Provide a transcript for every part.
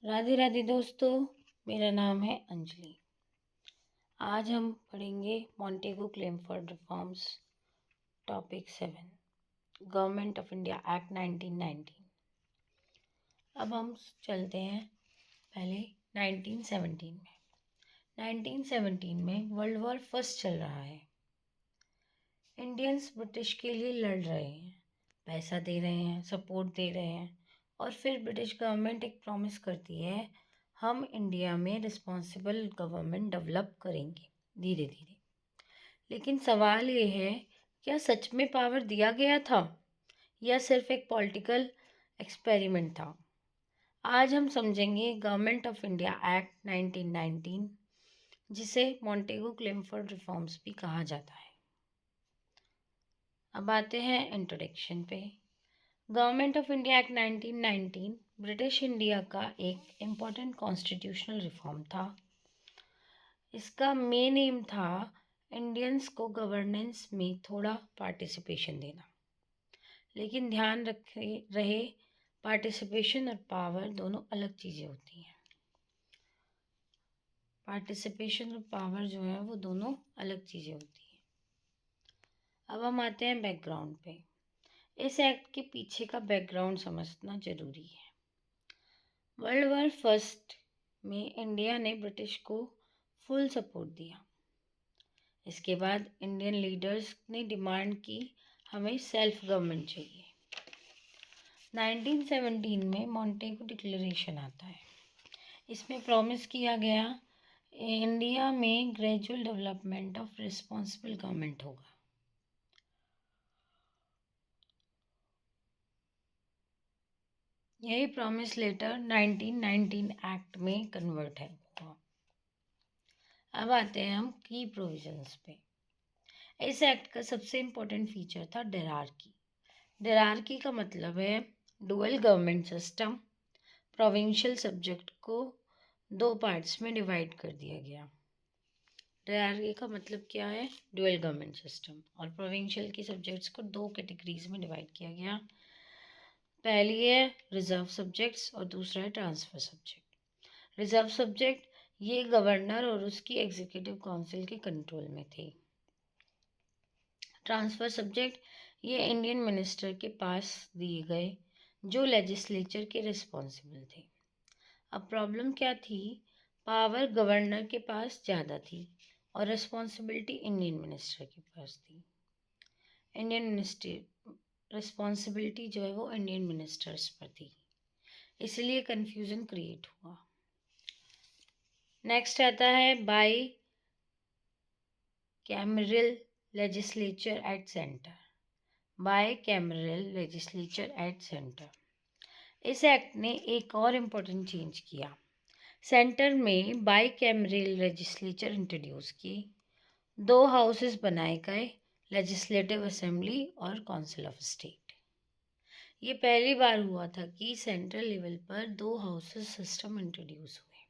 राधे राधे दोस्तों, मेरा नाम है अंजलि। आज हम पढ़ेंगे Montagu Chelmsford reforms topic 7 government of India act 1919। अब हम चलते हैं पहले 1917 में। 1917 में वर्ल्ड वॉर फर्स्ट चल रहा है। इंडियंस ब्रिटिश के लिए लड़ रहे हैं, पैसा दे रहे हैं, सपोर्ट दे रहे हैं, और फिर ब्रिटिश गवर्नमेंट एक प्रॉमिस करती है, हम इंडिया में रिस्पॉन्सिबल गवर्नमेंट डेवलप करेंगे धीरे धीरे। लेकिन सवाल ये है, क्या सच में पावर दिया गया था या सिर्फ एक पॉलिटिकल एक्सपेरिमेंट था? आज हम समझेंगे गवर्नमेंट ऑफ इंडिया एक्ट 1919, जिसे मॉन्टेगू क्लेमफोर्ड रिफॉर्म्स भी कहा जाता है। अब आते हैं इंट्रोडक्शन पे। Government of India act 1919 British India का एक इम्पॉर्टेंट कॉन्स्टिट्यूशनल रिफॉर्म था। इसका मेन एम था इंडियंस को गवर्नेंस में थोड़ा पार्टिसिपेशन देना। लेकिन ध्यान रखे रहे, पार्टिसिपेशन और पावर दोनों अलग चीज़ें होती हैं। पार्टिसिपेशन और पावर जो है वो दोनों अलग चीज़ें होती हैं। अब हम आते हैं बैकग्राउंड पे। इस एक्ट के पीछे का बैकग्राउंड समझना ज़रूरी है। वर्ल्ड वॉर फर्स्ट में इंडिया ने ब्रिटिश को फुल सपोर्ट दिया। इसके बाद इंडियन लीडर्स ने डिमांड की, हमें सेल्फ गवर्नमेंट चाहिए। 1917 में मॉन्टेगू डिक्लेरेशन आता है। इसमें प्रॉमिस किया गया, इंडिया में gradual development of responsible government होगा। यही प्रॉमिस लेटर 1919 एक्ट में कन्वर्ट है। अब आते हैं हम की प्रोविजंस पे। इस एक्ट का सबसे इम्पोर्टेंट फीचर था डेरार्की। डेरार्की का मतलब है dual government system. Provincial subject को दो पार्ट्स में डिवाइड कर दिया गया। डेरार्की का मतलब क्या है? Dual government system. और प्रोविंशियल की सब्जेक्ट्स को दो कैटेगरीज में डिवाइड किया गया। पहली है रिजर्व सब्जेक्ट्स और दूसरा है ट्रांसफ़र सब्जेक्ट। रिजर्व सब्जेक्ट ये गवर्नर और उसकी एग्जीक्यूटिव काउंसिल के कंट्रोल में थे। ट्रांसफ़र सब्जेक्ट ये इंडियन मिनिस्टर के पास दिए गए, जो लेजिस्लेचर के रिस्पॉन्सिबल थे। अब प्रॉब्लम क्या थी? पावर गवर्नर के पास ज़्यादा थी और रिस्पॉन्सिबिलिटी इंडियन मिनिस्टर के पास थी। इंडियन मिनिस्टर रिस्पॉन्सिबिलिटी जो है वो इंडियन मिनिस्टर्स पर थी, इसलिए कन्फ्यूज़न क्रिएट हुआ। नेक्स्ट आता है by cameral legislature at centre. By cameral legislature at centre, इस एक्ट ने एक और इम्पोर्टेंट चेंज किया। सेंटर में बाई कैमरल लेजिस्लेचर इंट्रोड्यूस की। दो हाउसेस बनाए गए, लेजिस्लेटिव असेंबली और काउंसिल ऑफ स्टेट। ये पहली बार हुआ था कि सेंट्रल लेवल पर दो हाउसेस सिस्टम इंट्रोड्यूस हुए।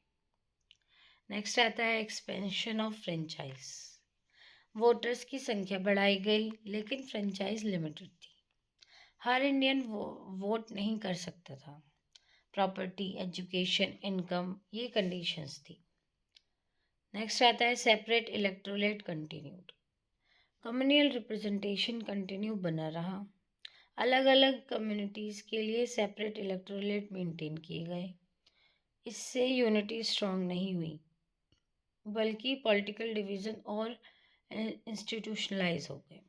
नेक्स्ट आता है एक्सपेंशन ऑफ फ्रेंचाइज। वोटर्स की संख्या बढ़ाई गई, लेकिन फ्रेंचाइज लिमिटेड थी। हर इंडियन वोट नहीं कर सकता था। प्रॉपर्टी, एजुकेशन, इनकम, ये कंडीशंस थी। नेक्स्ट आता है separate electorate continued. Communal representation continue बना रहा। अलग अलग कम्युनिटीज़ के लिए सेपरेट इलेक्टोरेट मेंटेन किए गए। इससे यूनिटी स्ट्रांग नहीं हुई, बल्कि पॉलिटिकल डिवीज़न और इंस्टीट्यूशनलाइज हो गए।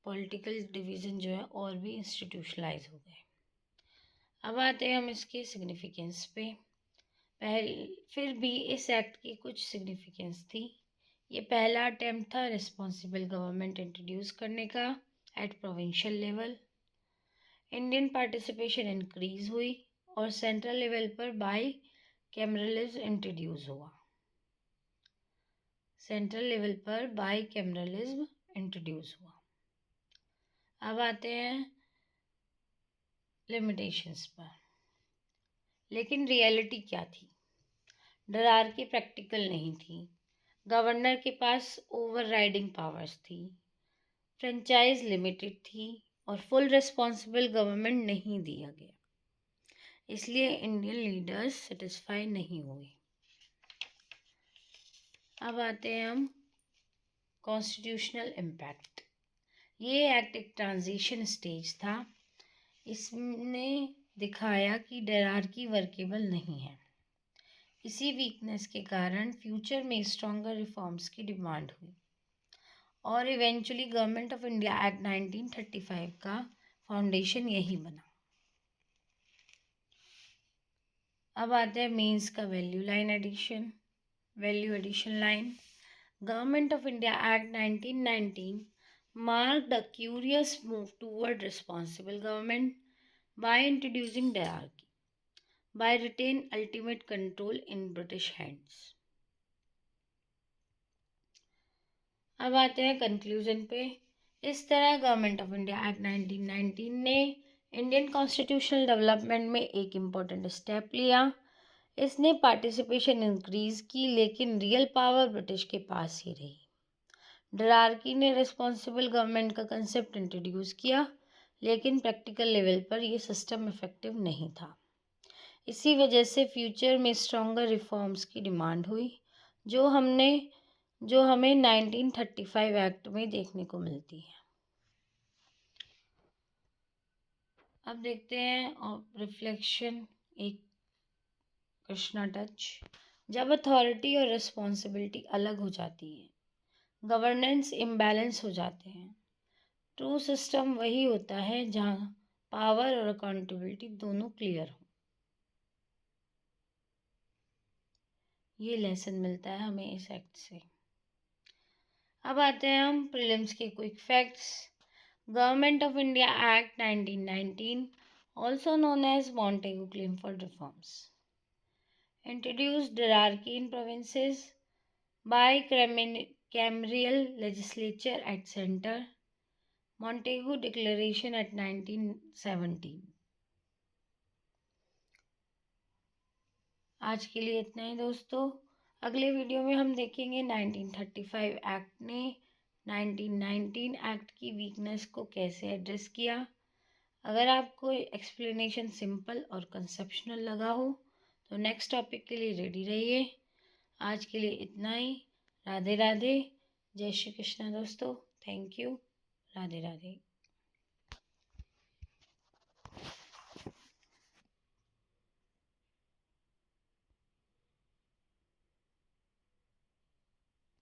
पॉलिटिकल डिवीज़न जो है और भी इंस्टीट्यूशनलाइज हो गए। अब आते हैं हम इसके सिग्निफिकेंस पे। फिर भी इस एक्ट की कुछ सिग्निफिकेंस थी। ये पहला अटेम्प्ट था रिस्पॉन्सिबल गवर्नमेंट इंट्रोड्यूस करने का at provincial level. Indian participation increase हुई और सेंट्रल लेवल पर बाई कैमरलिज्म इंट्रोड्यूस हुआ। सेंट्रल लेवल पर बाई कैमरलिज्म इंट्रोड्यूस हुआ। अब आते हैं लिमिटेशंस पर। लेकिन रियलिटी क्या थी? डरारकी प्रैक्टिकल नहीं थी। गवर्नर के पास ओवरराइडिंग पावर्स थी। फ्रेंचाइज लिमिटेड थी और फुल रिस्पॉन्सिबल गवर्नमेंट नहीं दिया गया। इसलिए इंडियन लीडर्स सेटिस्फाई नहीं हुए। अब आते हैं हम कॉन्स्टिट्यूशनल इम्पैक्ट। ये एक्ट एक ट्रांजिशन स्टेज था। इसने दिखाया कि डायरार्की वर्केबल नहीं है। इसी वीकनेस के कारण फ्यूचर में स्ट्रॉन्गर रिफॉर्म्स की डिमांड हुई और eventually government of India act 1935 का फाउंडेशन यही बना। अब आते हैं मीन्स का value addition line. Government of India act 1919 marked a curious move toward responsible government by introducing diarchy, by retain ultimate control in British hands. अब आते हैं कंक्लूजन पे। इस तरह गवर्नमेंट ऑफ इंडिया एक्ट 1919 ने इंडियन कॉन्स्टिट्यूशनल डेवलपमेंट में एक important step लिया। इसने पार्टिसिपेशन इंक्रीज की, लेकिन रियल पावर ब्रिटिश के पास ही रही। डायरार्की ने रिस्पॉन्सिबल गवर्नमेंट का कंसेप्ट इंट्रोड्यूस किया, लेकिन प्रैक्टिकल लेवल पर यह सिस्टम इफेक्टिव नहीं था। इसी वजह से फ्यूचर में स्ट्रॉन्गर रिफॉर्म्स की डिमांड हुई, जो हमें 1935 एक्ट में देखने को मिलती है। अब देखते हैं रिफ्लेक्शन, एक कृष्णा टच। जब अथॉरिटी और रिस्पॉन्सिबिलिटी अलग हो जाती है, गवर्नेंस इम्बैलेंस हो जाते हैं। ट्रू सिस्टम वही होता है जहाँ पावर और अकाउंटेबिलिटी दोनों क्लियर हो। ये लेसन मिलता है हमें इस एक्ट से। अब आते हैं हम प्रीलिम्स के quick facts. Government of India act 1919, also known as Montego Claim for Reforms, introduced hierarchy in provinces by Cambrial legislature at center, Montego Declaration at 1917। आज के लिए इतना ही दोस्तों। अगले वीडियो में हम देखेंगे 1935 एक्ट ने 1919 एक्ट की वीकनेस को कैसे एड्रेस किया। अगर आपको एक्सप्लेनेशन सिंपल और कंसेप्शनल लगा हो तो नेक्स्ट टॉपिक के लिए रेडी रहिए। आज के लिए इतना ही। राधे राधे, जय श्री कृष्णा दोस्तों। Thank you. राधे राधे।